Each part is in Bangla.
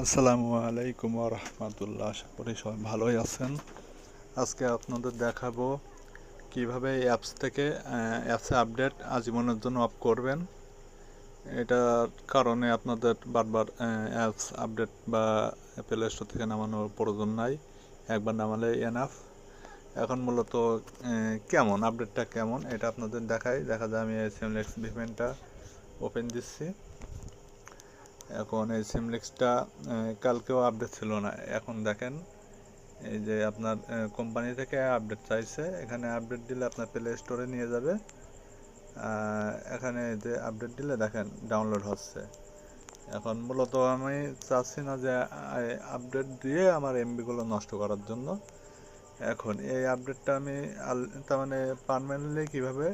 আসসালামু আলাইকুম ওয়া রাহমাতুল্লাহ। আশা করি সবাই ভালোই আছেন। আজকে আপনাদের দেখাবো কিভাবে অ্যাপস থেকে অ্যাপসে আপডেট আজীবনের জন্য অফ করবেন। এটার কারণে আপনাদের বারবার অ্যাপস আপডেট বা প্লে স্টোর থেকে নামানোর প্রয়োজন নাই, একবার নামালে এনাফ। এখন মূলত কেমন আপডেটটা কেমন এটা আপনাদের দেখা যায়। আমি সিমলেক্স ভিপিএনটা ওপেন দিচ্ছি। এখন এই সিমলেক্সটা কালকেও আপডেট ছিল না। এখন দেখেন এই যে আপনার কোম্পানি থেকে আপডেট চাইছে, এখানে আপডেট দিলে আপনার প্লে স্টোরে নিয়ে যাবে। এখানে যে আপডেট দিলে দেখেন ডাউনলোড হচ্ছে। এখন মূলত আমি চাচ্ছি না যে আপডেট দিয়ে আমার এমবিগুলো নষ্ট করার জন্য। এখন এই আপডেটটা আমি তার মানে পার্মানেন্টলি কীভাবে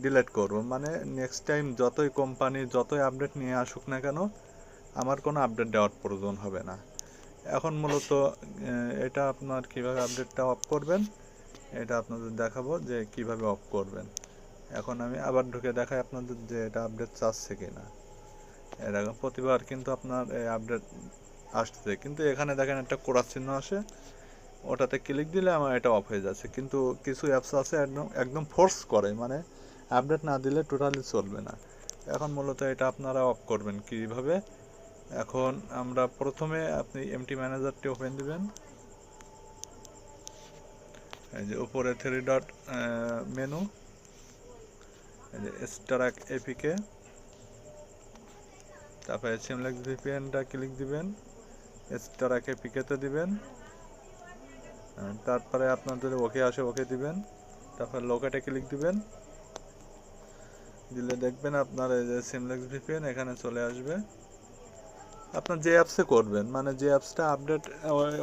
ডিলিট করব, মানে নেক্সট টাইম যতই কোম্পানি যতই আপডেট নিয়ে আসুক না কেন আমার কোনো আপডেট দেওয়ার প্রয়োজন হবে না। এখন মূলত এটা আপনার কিভাবে আপডেটটা অফ করবেন এটা আপনাদের দেখাবো যে কিভাবে অফ করবেন। এখন আমি আবার ঢুকে দেখাই আপনাদের যে এটা আপডেট চাচ্ছে কিনা। এরকম প্রতিবার কিন্তু আপনার আপডেট আসছে, কিন্তু এখানে দেখেন একটা কোড়া চিহ্ন আসে, ওটাতে ক্লিক দিলে আমার এটা অফ হয়ে যাচ্ছে। কিন্তু কিছু অ্যাপস আছে একদম ফোর্স করে, মানে আপডেট না দিলে টোটালি চলবে না। এখন মূলত এটা আপনারা অফ করবেন কিভাবে। এখন আমরা প্রথমে আপনি এমটি ম্যানেজারটি ওপেন দিবেন। এই যে উপরে 3 ডট মেনু, এই যে স্টারাক এপিকে, তারপরে সিমলেক্স ভিপিএনটা ক্লিক দিবেন, স্টারাক এপিকেতে দিবেন, তারপরে আপনাদের ওকে আসে ওকে দিবেন, তারপরে লোকেটে ক্লিক দিবেন। দিলে দেখবেন আপনার এই যে সিমলেক্স ভিপিএন এখানে চলে আসবে। আপনার যে অ্যাপসে করবেন, মানে যে অ্যাপসটা আপডেট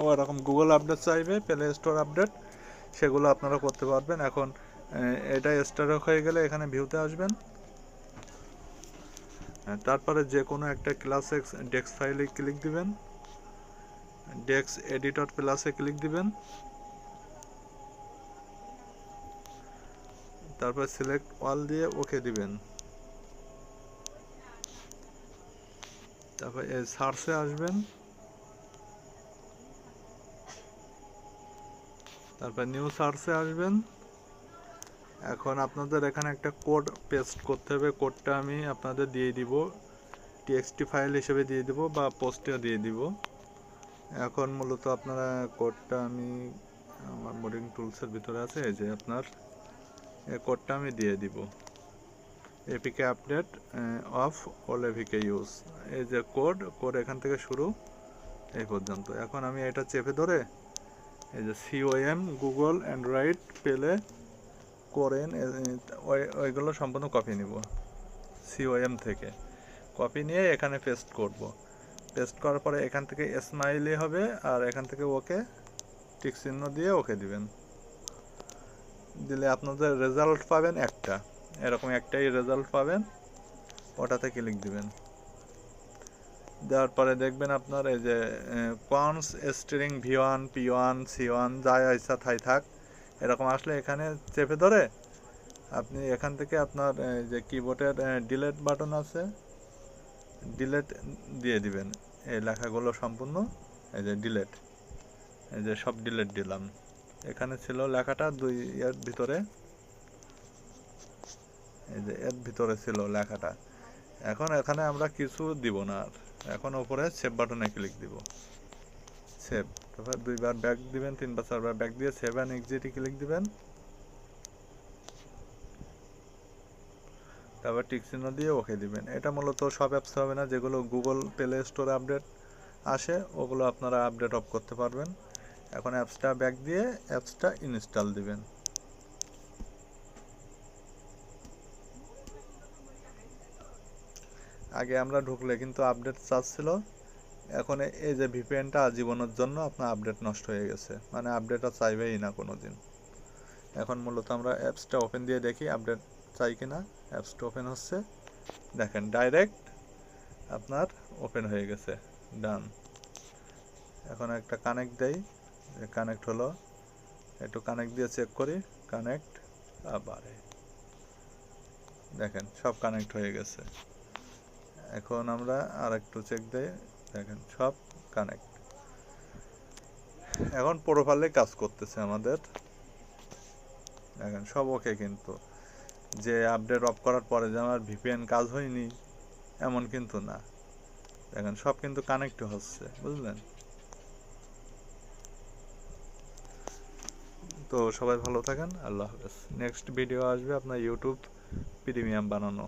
ওরকম গুগল আপডেট চাইবে, প্লে স্টোর আপডেট, সেগুলো আপনারা করতে পারবেন। এখন এটা স্টারক হয়ে গেলে এখানে ভিউতে আসবেন। তারপরে যে কোনো একটা ক্লাস এক্স ডেক্স ফাইলে ক্লিক দিবেন, ডেক্স এডিটর প্লাসে ক্লিক দিবেন, তারপর সিলেক্ট অল দিয়ে ওকে দিবেন। তারপর এই সার্চে আসবেন, তারপর নিউ সার্চে আসবেন। এখন আপনাদের এখানে একটা কোড পেস্ট করতে হবে। কোডটা আমি আপনাদের দিয়ে দিব, টিএক্সটি ফাইল হিসেবে দিয়ে দিব বা পোস্টেও দিয়ে দিব। এখন মূলত আপনারা কোডটা আমি আমার মোডিং টুলসের ভিতরে আছে, এই যে আপনার এই কোডটা আমি দিয়ে দিব, APK update of all APK use. এই যে কোড এখান থেকে শুরু এই পর্যন্ত। এখন আমি এটা চেপে ধরে এই যে সিওএম গুগল অ্যান্ড্রয়েড পেলে করেন ওইগুলো সম্পূর্ণ কপি নিব, সিওএম থেকে কপি নিয়ে এখানে পেস্ট করব। পেস্ট করার পরে এখান থেকে স্মাইলি হবে, আর এখান থেকে ওকে টিক চিহ্ন দিয়ে ওকে দিবেন। দিলে আপনাদের রেজাল্ট পাবেন একটা, এরকম একটাই রেজাল্ট পাবেন, ওটাতে ক্লিক দিবেন। দেওয়ার পরে দেখবেন আপনার এই যে cons string V1 P1 C1 যা ইচ্ছা তাই থাক, এরকম আসলে এখানে চেপে ধরে আপনি এখান থেকে আপনার যে কিবোর্ডের ডিলেট বাটন আছে, ডিলেট দিয়ে দিবেন এই লেখাগুলো সম্পূর্ণ। এই যে ডিলেট, এই যে সব ডিলেট দিলাম। এখানে ছিল লেখাটা এর ভিতরে, এই যে এর ভিতরে ছিল লেখাটা। এখন এখানে আমরা কিছু দিব না আর, এখন উপরে সেভ বাটনে ক্লিক দিব, সেভ। তারপর 2বার ব্যাক দিবেন, 3 বা 4বার ব্যাক দিয়ে সেভ অ্যান্ড এক্সিটে ক্লিক দিবেন। তারপর টিক চিহ্ন দিয়ে ওকে দিবেন। এটা মূলত সব অ্যাপস হবে না, যেগুলো গুগল প্লে স্টোরে আপডেট আসে ওগুলো আপনারা আপডেট অফ করতে পারবেন। এখন অ্যাপসটা ব্যাক দিয়ে অ্যাপসটা ইনস্টল দিবেন। আগে আমরা ঢুকলে কিন্তু আপডেট চাচ্ছিল, এখন এই যে ভিপিএনটা আজীবনের জন্য আপনার আপডেট নষ্ট হয়ে গেছে, মানে আপডেট আর চাইবেই না কোনো দিন। এখন মূলত আমরা অ্যাপসটা ওপেন দিয়ে দেখি আপডেট চাই কিনা। অ্যাপসটা ওপেন হচ্ছে, দেখেন ডাইরেক্ট আপনার ওপেন হয়ে গেছে, ডান। এখন একটা কানেক্ট দেই, কানেক্ট হলো, একটু কানেক্ট দিয়ে চেক করি, কানেক্ট, আবার দেখেন সব কানেক্ট হয়ে গেছে। এখন আমরা আর একটু চেক দিই, দেখেন সব কানেক্ট। এখন প্রোফাইলে কাজ করতেছে আমাদের, দেখেন সব ওকে। কিন্তু যে আপডেট অফ করার পরে যে আমার ভিপিএন কাজ হয়নি এমন কিন্তু না, দেখেন সব কিন্তু কানেক্ট হচ্ছে, বুঝলেন? তো সবাই ভালো থাকেন, আল্লাহ হাফেজ। নেক্সট ভিডিও আসবে আপনার ইউটিউব প্রিমিয়াম বানানো।